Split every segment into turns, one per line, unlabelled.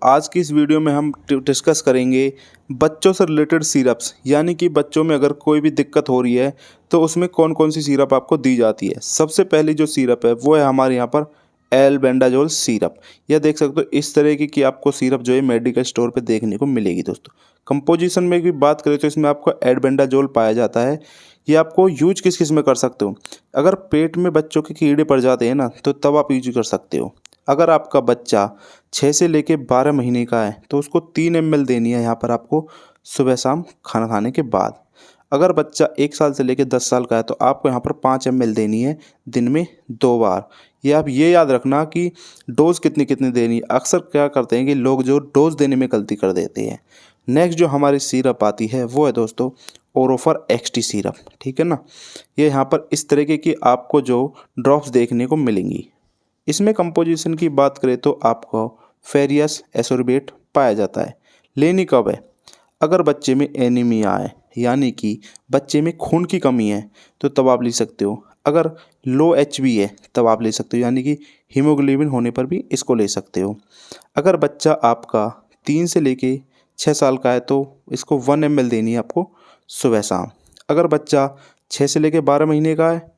आज की इस वीडियो में हम डिस्कस करेंगे बच्चों से रिलेटेड सिरप्स, यानी कि बच्चों में अगर कोई भी दिक्कत हो रही है तो उसमें कौन कौन सी सिरप आपको दी जाती है। सबसे पहली जो सिरप है वो है हमारे यहाँ पर एल्बेंडाजोल सिरप। यह देख सकते हो इस तरह की कि आपको सिरप जो है मेडिकल स्टोर पे देखने को मिलेगी। दोस्तों कंपोजिशन में भी बात करें तो इसमें आपको एल्बेंडाजोल पाया जाता है। ये आपको यूज किस किस में कर सकते हो। अगर पेट में बच्चों के कीड़े पड़ जाते हैं ना तो तब आप यूज कर सकते हो। अगर आपका बच्चा 6 से लेके 12 महीने का है तो उसको 3 ml देनी है यहाँ पर आपको सुबह शाम खाना खाने के बाद। अगर बच्चा 1 साल से लेके 10 साल का है तो आपको यहाँ पर 5 ml देनी है दिन में 2 बार। ये आप ये याद रखना कि डोज कितनी कितनी देनी है। अक्सर क्या करते हैं कि लोग जो डोज देने में गलती कर देते हैं। नेक्स्ट जो हमारी सिरप आती है वो है दोस्तों ओरोफर एक्सटी सिरप। ठीक है ना, ये यहाँ पर इस तरीके की आपको जो ड्रॉप्स देखने को मिलेंगी। इसमें कंपोजिशन की बात करें तो आपको फेरियस एसोर्बेट पाया जाता है। लेनी कब है? अगर बच्चे में एनीमिया है, यानी कि बच्चे में खून की कमी है, तो तब आप ले सकते हो। अगर लो एचबी है तब आप ले सकते हो, यानी कि हीमोग्लोबिन होने पर भी इसको ले सकते हो। अगर बच्चा आपका 3 से लेके 6 साल का है तो इसको 1 ml देनी है आपको सुबह शाम। अगर बच्चा 6 से लेके 12 महीने का है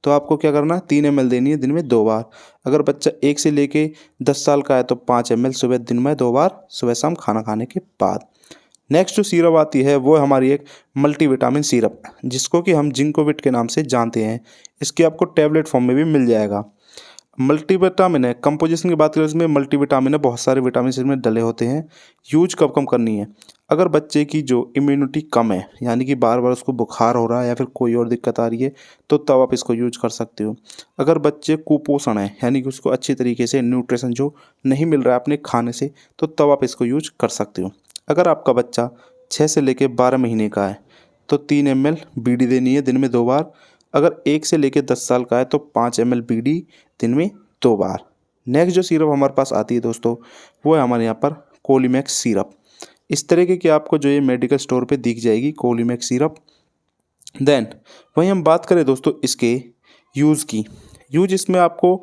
तो आपको क्या करना है, 3 ml देनी है दिन में 2 बार। अगर बच्चा 1 से लेके 10 साल का है तो 5 ml सुबह दिन में 2 बार सुबह शाम खाना खाने के बाद। नेक्स्ट जो सिरप आती है वो हमारी एक मल्टीविटामिन सिरप, जिसको कि हम जिंकोविट के नाम से जानते हैं। इसकी आपको टैबलेट फॉर्म में भी मिल जाएगा। मल्टीविटामिन है, कंपोजिशन की बात करें इसमें मल्टीविटामिन है, बहुत सारे विटामिन इसमें डले होते हैं। यूज कब कम करनी है? अगर बच्चे की जो इम्यूनिटी कम है, यानी कि बार बार उसको बुखार हो रहा है या फिर कोई और दिक्कत आ रही है, तो तब आप इसको यूज कर सकते हो। अगर बच्चे कुपोषण है, यानी कि उसको अच्छी तरीके से न्यूट्रिशन जो नहीं मिल रहा है अपने खाने से, तो तब आप इसको यूज कर सकते हो। अगर आपका बच्चा 6 से लेकर 12 महीने का है तो 3 ml बीडी देनी है दिन में 2 बार। अगर 1 से लेकर 10 साल का है तो 5 ml बीडी दिन में 2 बार। नेक्स्ट जो सिरप हमारे पास आती है दोस्तों वो है हमारे यहाँ पर कोलीमैक्स सिरप। इस तरीके की आपको जो ये मेडिकल स्टोर पे दिख जाएगी कोलीमैक्स सिरप। देन वहीं हम बात करें दोस्तों इसके यूज़ की। यूज इसमें आपको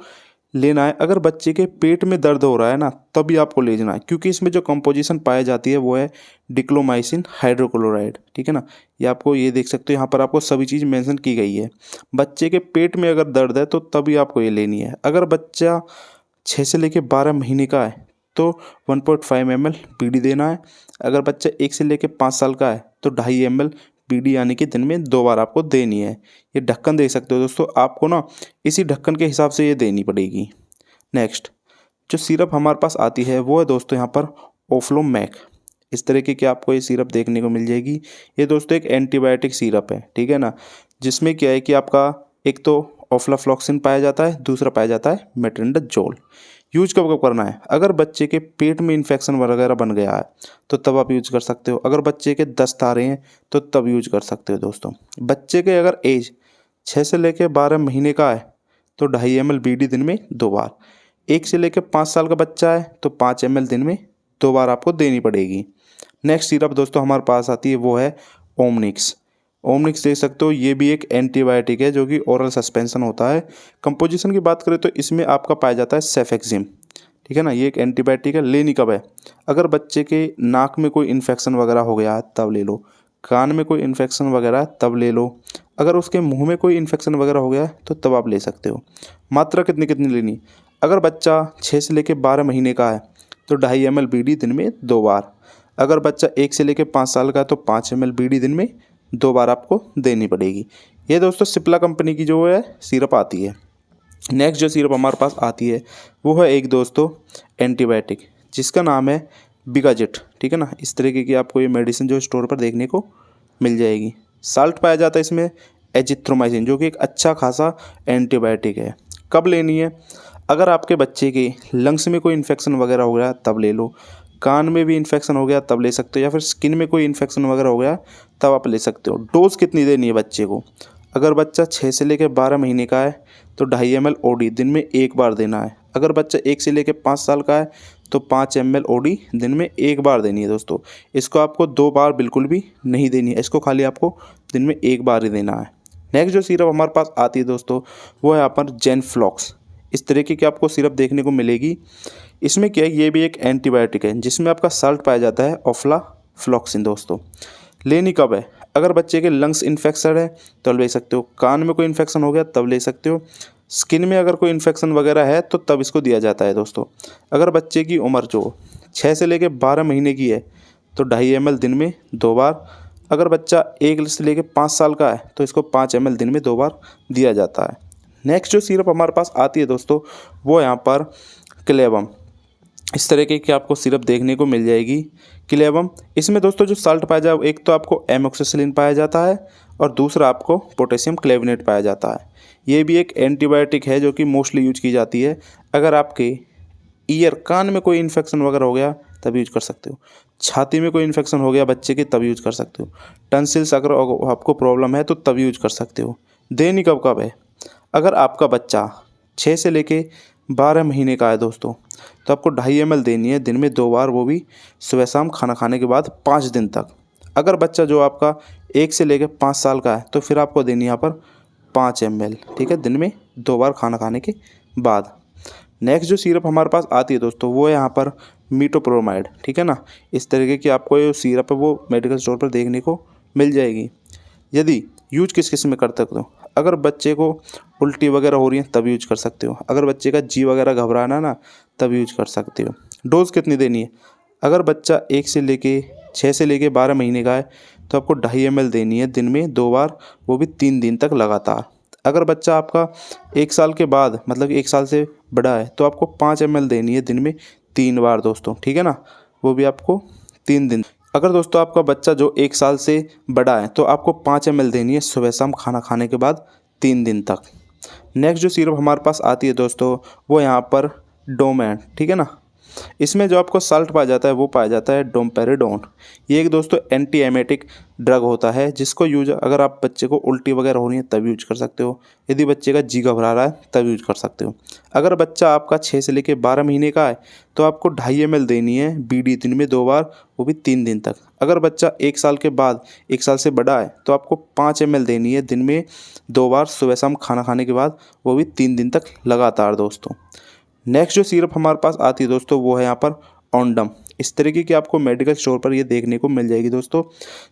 लेना है अगर बच्चे के पेट में दर्द हो रहा है ना तभी आपको ले जाना है, क्योंकि इसमें जो कंपोजिशन पाई जाती है वो है डिक्लोमाइसिन हाइड्रोक्लोराइड। ठीक है ना, ये आपको ये देख सकते हो यहाँ पर आपको सभी चीज़ मेंशन की गई है। बच्चे के पेट में अगर दर्द है तो तभी आपको ये लेनी है। अगर बच्चा 6 से लेकर 12 महीने का है तो 1.5 ml बीडी देना है। अगर बच्चा 1 से लेकर 5 साल का है तो 2.5 ml बीडी, यानी कि दिन में 2 बार आपको देनी है। ये ढक्कन देख सकते हो दोस्तों, आपको ना इसी ढक्कन के हिसाब से ये देनी पड़ेगी। नेक्स्ट जो सिरप हमारे पास आती है वो है दोस्तों यहाँ पर ओफ्लोमैक। इस तरीके की आपको ये सिरप देखने को मिल जाएगी। ये दोस्तों एक एंटीबायोटिक सिरप है, ठीक है ना, जिसमें क्या है कि आपका एक तो ऑफ्लाफ्लॉक्सिन पाया जाता है, दूसरा पाया जाता है मेट्रोनिडाजोल। यूज कब कब करना है? अगर बच्चे के पेट में इन्फेक्शन वगैरह बन गया है तो तब आप यूज कर सकते हो। अगर बच्चे के दस्त आ रहे हैं तो तब यूज कर सकते हो दोस्तों। बच्चे के अगर एज 6 से लेकर 12 महीने का है तो 2.5 ml बीडी दिन में 2 बार। 1 से लेकर 5 साल का बच्चा है तो 5 ml दिन में 2 बार आपको देनी पड़ेगी। नेक्स्ट सिरप दोस्तों हमारे पास आती है वो है ओमनिक्स। ओमनिक्स देख सकते हो, ये भी एक एंटीबायोटिक है जो कि ओरल सस्पेंशन होता है। कंपोजिशन की बात करें तो इसमें आपका पाया जाता है सेफेक्सिम। ठीक है ना, ये एक एंटीबायोटिक है। लेनी कब है? अगर बच्चे के नाक में कोई इन्फेक्शन वगैरह हो गया है तब ले लो। कान में कोई इन्फेक्शन वगैरह है तब ले लो। अगर उसके मुंह में कोई इन्फेक्शन वगैरह हो गया है तो तब आप ले सकते हो। मात्रा कितनी कितनी लेनी? अगर बच्चा 6 से लेकर 12 महीने का है तो 2.5 ml बीडी दिन में 2 बार। अगर बच्चा 1 से लेकर 5 साल का है तो 5 ml बीडी दिन में 2 बार आपको देनी पड़ेगी। ये दोस्तों सिप्ला कंपनी की जो है सिरप आती है। नेक्स्ट जो सिरप हमारे पास आती है वो है एक दोस्तों एंटीबायोटिक, जिसका नाम है बिगाजेट। ठीक है ना, इस तरीके की आपको ये मेडिसिन जो स्टोर पर देखने को मिल जाएगी। साल्ट पाया जाता है इसमें एजिथ्रोमाइसिन, जो कि एक अच्छा खासा एंटीबायोटिक है। कब लेनी है? अगर आपके बच्चे के लंग्स में कोई इन्फेक्शन वगैरह हो गया तब ले लो। कान में भी इन्फेक्शन हो गया तब ले सकते हो, या फिर स्किन में कोई इन्फेक्शन वगैरह हो गया तब आप ले सकते हो। डोज कितनी देनी है बच्चे को? अगर बच्चा 6 से लेकर 12 महीने का है तो 2.5 ml ओडी दिन में 1 बार देना है। अगर बच्चा 1 से लेकर 5 साल का है तो 5 ml ओडी दिन में 1 बार देनी है दोस्तों। इसको आपको 2 बार बिल्कुल भी नहीं देनी है, इसको खाली आपको दिन में 1 बार ही देना है। नेक्स्ट जो सिरप हमारे पास आती है दोस्तों वो है यहाँ पर जेनफ्लॉक्स। इस तरीके की आपको सिरप देखने को मिलेगी। इसमें क्या है, ये भी एक एंटीबायोटिक है जिसमें आपका साल्ट पाया जाता है ऑफ्लाफ्लॉक्सिन दोस्तों। लेनी कब है, अगर बच्चे के लंग्स इन्फेक्शन है तब ले सकते हो, कान में कोई इन्फेक्शन हो गया तब ले सकते हो, स्किन में अगर कोई इन्फेक्शन वगैरह है तो तब इसको दिया जाता है दोस्तों। अगर बच्चे की उम्र जो 6 से लेकर 12 महीने की है तो 2.5 ml दिन में 2 बार। अगर बच्चा 1 से लेकर 5 साल का है तो इसको 5 ml दिन में 2 बार दिया जाता है। नेक्स्ट जो सिरप हमारे पास आती है दोस्तों वो यहाँ पर क्लेवम। इस तरीके की आपको सिरप देखने को मिल जाएगी क्लेवम। इसमें दोस्तों जो साल्ट पाया जाए, एक तो आपको एमोक्सिसिलिन पाया जाता है और दूसरा आपको पोटेशियम क्लेविनेट पाया जाता है। ये भी एक एंटीबायोटिक है जो कि मोस्टली यूज की जाती है। अगर आपके कान में कोई इन्फेक्शन वगैरह हो गया तब यूज कर सकते हो, छाती में कोई इन्फेक्शन हो गया बच्चे के तब यूज कर सकते हो, टंसिल्स अगर आपको प्रॉब्लम है तो तब यूज कर सकते हो। देनी कब कब है, अगर आपका बच्चा 6 से लेके 12 महीने का है दोस्तों तो आपको 2.5 ml देनी है दिन में 2 बार, वो भी सुबह शाम खाना खाने के बाद 5 दिन तक। अगर बच्चा जो आपका 1 से लेकर 5 साल का है तो फिर आपको देनी यहाँ पर 5 ml, ठीक है, दिन में 2 बार खाना खाने के बाद। नेक्स्ट जो सिरप हमारे पास आती है दोस्तों वो है यहाँ पर मीटोप्रोमाइड, ठीक है ना। इस तरीके की आपको जो सिरप है वो मेडिकल स्टोर पर देखने को मिल जाएगी। यदि यूज किस किस में कर सकते हो, अगर बच्चे को उल्टी वगैरह हो रही है तब यूज कर सकते हो, अगर बच्चे का जी वगैरह घबराना ना तब यूज कर सकते हो। डोज कितनी देनी है, अगर बच्चा 1 से लेके 6 से लेके 12 महीने का है तो आपको 2.5 ml देनी है दिन में 2 बार, वो भी 3 दिन तक लगातार। अगर बच्चा आपका 1 साल के बाद मतलब 1 साल से बड़ा है तो आपको 5 ml देनी है दिन में 3 बार दोस्तों, ठीक है ना, वो भी आपको 3 दिन। अगर दोस्तों आपका बच्चा जो 1 साल से बड़ा है तो आपको 5 ml देनी है सुबह शाम खाना खाने के बाद 3 दिन तक। नेक्स्ट जो सिरप हमारे पास आती है दोस्तों वो यहाँ पर डोमैन, ठीक है ना। इसमें जो आपको साल्ट पाया जाता है वो पाया जाता है डोमपेरिडोन। ये एक दोस्तों एंटी एमेटिक ड्रग होता है जिसको यूज अगर आप बच्चे को उल्टी वगैरह हो रही है तब यूज कर सकते हो, यदि बच्चे का जी घबरा रहा है तब यूज कर सकते हो। अगर बच्चा आपका 6 से लेकर 12 महीने का है तो आपको 2.5 ml देनी है बीडी दिन में 2 बार, वो भी 3 दिन तक। अगर बच्चा 1 साल के बाद 1 साल से बड़ा है तो आपको 5 ml देनी है दिन में 2 बार सुबह शाम खाना खाने के बाद, वो भी 3 दिन तक लगातार दोस्तों। नेक्स्ट जो सिरप हमारे पास आती है दोस्तों वो है यहाँ पर ओंडम। इस तरीके की आपको मेडिकल स्टोर पर ये देखने को मिल जाएगी दोस्तों,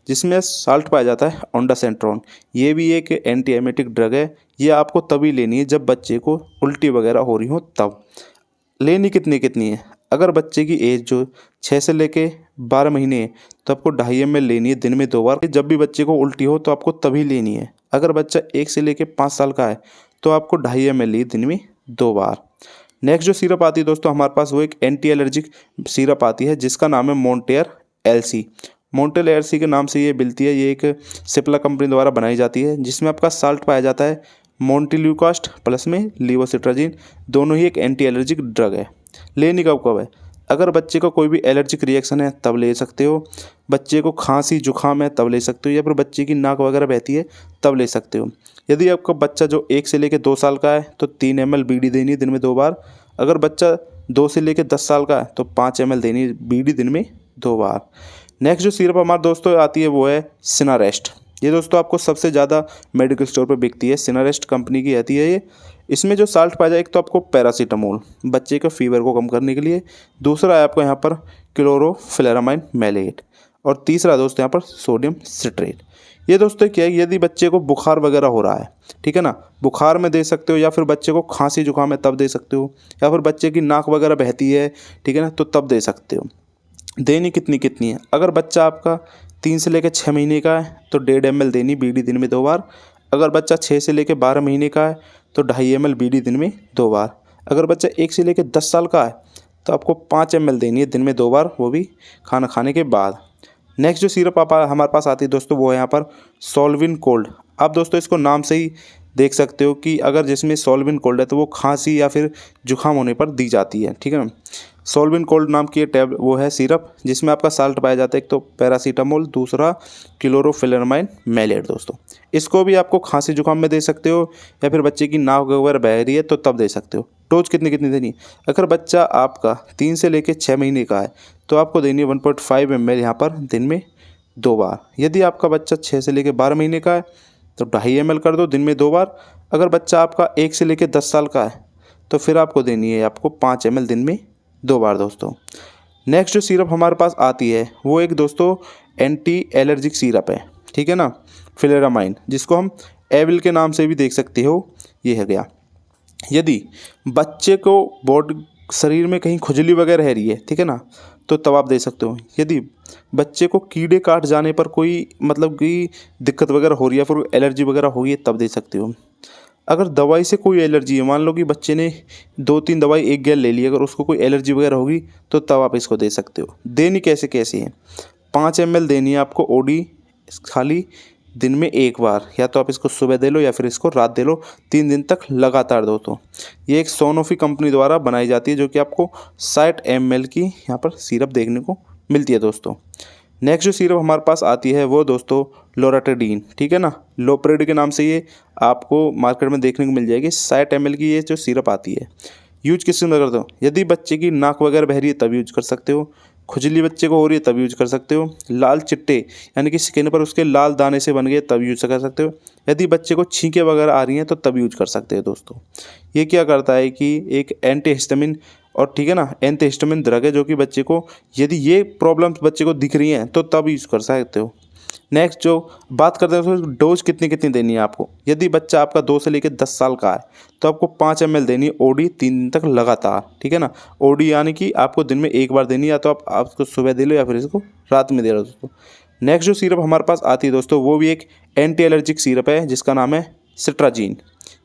जिसमें साल्ट पाया जाता है ओंडासेंट्रोन। ये भी एक एंटी एमेटिक ड्रग है। ये आपको तभी लेनी है जब बच्चे को उल्टी वगैरह हो रही हो तब। लेनी कितनी कितनी है, अगर बच्चे की एज जो 6 से लेके 12 महीने है तो आपको 2.5 ml लेनी है दिन में 2 बार। जब भी बच्चे को उल्टी हो तो आपको तभी लेनी है। अगर बच्चा 1 से लेके 5 साल का है तो आपको 2.5 ml ली दिन में 2 बार। नेक्स्ट जो सिरप आती है दोस्तों हमारे पास वो एक एंटी एलर्जिक सिरप आती है जिसका नाम है मोंटेयर एलसी। मोंटेयर एलसी के नाम से ये मिलती है, ये एक सिप्ला कंपनी द्वारा बनाई जाती है, जिसमें आपका साल्ट पाया जाता है मोन्टिल्यूकास्ट प्लस में लीवोसिट्राजिन, दोनों ही एक एंटी एलर्जिक ड्रग है। लेनी कब कब है, अगर बच्चे को कोई भी एलर्जिक रिएक्शन है तब ले सकते हो, बच्चे को खांसी जुकाम है तब ले सकते हो, या फिर बच्चे की नाक वगैरह बहती है तब ले सकते हो। यदि आपका बच्चा जो 1 से लेकर 2 साल का है तो 3 ml बीडी देनी है दिन में 2 बार। अगर बच्चा 2 से लेकर 10 साल का है तो 5 ml देनी है बीडी दिन में 2 बार। नेक्स्ट जो सिरप हमारे दोस्तों आती है वो है सिनारेस्ट। ये दोस्तों आपको सबसे ज़्यादा मेडिकल स्टोर पर बिकती है, सिनारेस्ट कंपनी की आती है ये। इसमें जो साल्ट पाया जाए, एक तो आपको पैरासीटामोल बच्चे के फीवर को कम करने के लिए, दूसरा है आपको यहाँ पर क्लोरोफिलेरामाइन मैलेट, और तीसरा दोस्तों यहाँ पर सोडियम सिट्रेट। ये दोस्तों क्या है, यदि बच्चे को बुखार वगैरह हो रहा है, ठीक है ना, बुखार में दे सकते हो, या फिर बच्चे को खांसी जुकाम है तब दे सकते हो, या फिर बच्चे की नाक वगैरह बहती है, ठीक है ना, तो तब दे सकते हो। देनी कितनी कितनी है, अगर बच्चा आपका 3 से लेकर 6 महीने का है तो 1.5 ml देनी बीडी दिन में 2 बार। अगर बच्चा 6 से लेकर 12 महीने का है तो 2.5 ml बीडी दिन में 2 बार। अगर बच्चा 1 से लेकर 10 साल का है तो आपको 5 ml देनी है दिन में 2 बार, वो भी खाना खाने के बाद। नेक्स्ट जो सिरप हमारे पास आती है दोस्तों वो है यहाँ पर सॉल्विन कोल्ड। आप दोस्तों इसको नाम से ही देख सकते हो कि अगर जिसमें सॉल्विन कोल्ड है तो वो खांसी या फिर जुकाम होने पर दी जाती है, ठीक है ना। सॉल्विन कोल्ड नाम की ये वो है सिरप जिसमें आपका साल्ट पाया जाता है, एक तो पैरासीटामोल, दूसरा क्लोरोफिलेरामाइन मैलेट दोस्तों। इसको भी आपको खांसी जुकाम में दे सकते हो, या फिर बच्चे की नाक वगैरह बह रही है तो तब दे सकते हो। डोज कितनी कितनी देनी, अगर बच्चा आपका 3 से लेकर 6 महीने का है तो आपको देनी है 1.5 ml यहाँ पर दिन में 2 बार। यदि आपका बच्चा 6 से लेकर 12 महीने का है तो 2.5 ml कर दो दिन में 2 बार। अगर बच्चा आपका 1 से लेकर 10 साल का है तो फिर आपको देनी है आपको 5 ml दिन में 2 बार दोस्तों। नेक्स्ट जो सिरप हमारे पास आती है वो एक दोस्तों एंटी एलर्जिक सिरप है, ठीक है ना, फ्लेरामाइन, जिसको हम एविल के नाम से भी देख सकते हो। ये है गया। यदि बच्चे को बॉडी शरीर में कहीं खुजली वगैरह रह रही है, ठीक है ना, तो तब आप दे सकते हो। यदि बच्चे को कीड़े काट जाने पर कोई मतलब कि दिक्कत वगैरह हो रही है, फिर एलर्जी वगैरह हो रही है, तब दे सकते हो। अगर दवाई से कोई एलर्जी है, मान लो कि बच्चे ने 2-3 दवाई एक गैल ले ली, अगर उसको कोई एलर्जी वगैरह होगी तो तब आप इसको दे सकते हो। देनी कैसे कैसे है, 5 ml देनी है आपको ओडी खाली दिन में 1 बार, या तो आप इसको सुबह दे लो या फिर इसको रात दे लो, 3 दिन तक लगातार दो। तो ये एक सोनोफी कंपनी द्वारा बनाई जाती है, जो कि आपको 60 ml की यहाँ पर सिरप देखने को मिलती है दोस्तों। नेक्स्ट जो सिरप हमारे पास आती है वो दोस्तों लोराटेडीन, ठीक है ना, लोपरेड के नाम से ये आपको मार्केट में देखने को मिल जाएगी। 60 ml की ये जो सिरप आती है। यूज किस में करते हो, यदि बच्चे की नाक वगैरह बह रही है तब यूज कर सकते हो, खुजली बच्चे को हो रही है तब यूज कर सकते हो, लाल चिट्टे यानी कि स्किन पर उसके लाल दाने से बन गए तब यूज कर सकते हो, यदि बच्चे को छींके वगैरह आ रही हैं तो तब यूज कर सकते हो दोस्तों। ये क्या करता है कि एक एंटी हिस्टामिन और ठीक है ना एंटी हिस्टामिन ड्रग है, जो कि बच्चे को यदि ये प्रॉब्लम्स बच्चे को दिख रही हैं तो तब यूज कर सकते हो। नेक्स्ट जो बात करते हैं तो डोज कितनी कितनी देनी है आपको। यदि बच्चा आपका 2 से लेकर 10 साल का है तो आपको 5 ml देनी है ओडी 3 दिन तक लगातार, ठीक है ना। ओडी यानी कि आपको दिन में 1 बार देनी है, या तो आप इसको सुबह दे लो या फिर इसको रात में दे लो दोस्तों। नेक्स्ट जो सिरप हमारे पास आती है दोस्तों वो भी एक एंटी एलर्जिक सिरप है, जिसका नाम है सिट्राजीन।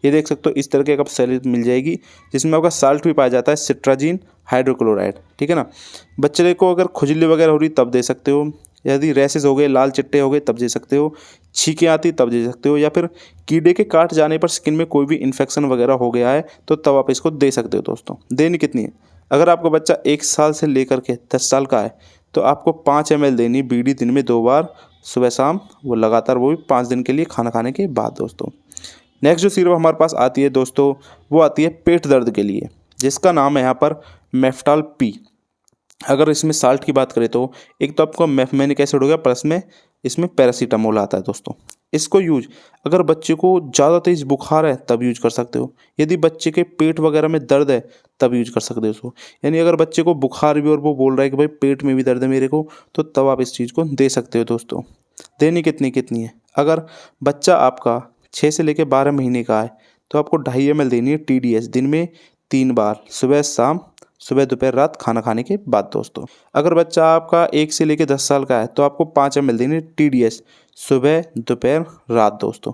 ये देख सकते हो इस तरह की एक आप सिरप मिल जाएगी, जिसमें आपका साल्ट भी पाया जाता है, सिट्राजीन हाइड्रोक्लोराइड, ठीक है ना। बच्चे को अगर खुजली वगैरह हो रही तब दे सकते हो, यदि रैसेस हो गए, लाल चिट्टे हो गए तब दे सकते हो, छींकें आती तब दे सकते हो, या फिर कीड़े के काट जाने पर स्किन में कोई भी इन्फेक्शन वगैरह हो गया है तो तब आप इसको दे सकते हो दोस्तों। देनी कितनी है, अगर आपका बच्चा 1 साल से लेकर के 10 साल का है तो आपको 5 ml देनी बीडी दिन में 2 बार, सुबह शाम, वो लगातार, वो भी 5 दिन के लिए खाना खाने के बाद दोस्तों। नेक्स्ट जो सिरप हमारे पास आती है दोस्तों वो आती है पेट दर्द के लिए, जिसका नाम है यहाँ पर मेफ्टाल पी। अगर इसमें साल्ट की बात करें तो एक तो आपको मेफमेनिक एसिड हो गया, प्लस में इसमें पैरासीटामोल आता है दोस्तों। इसको यूज अगर बच्चे को ज़्यादा तेज बुखार है तब यूज कर सकते हो, यदि बच्चे के पेट वगैरह में दर्द है तब यूज कर सकते हो उसको। यानी अगर बच्चे को बुखार भी और वो बोल रहा है कि भाई पेट में भी दर्द है मेरे को, तो तब आप इस चीज़ को दे सकते हो दोस्तों। देनी कितनी कितनी है, अगर बच्चा आपका 6 से लेकर 12 महीने का है तो आपको 2.5 ml देनी है TDS दिन में 3 बार, सुबह शाम, सुबह दोपहर रात, खाना खाने के बाद दोस्तों। अगर बच्चा आपका 1 से लेकर 10 साल का है तो आपको 5 ml देनी है TDS सुबह दोपहर रात दोस्तों।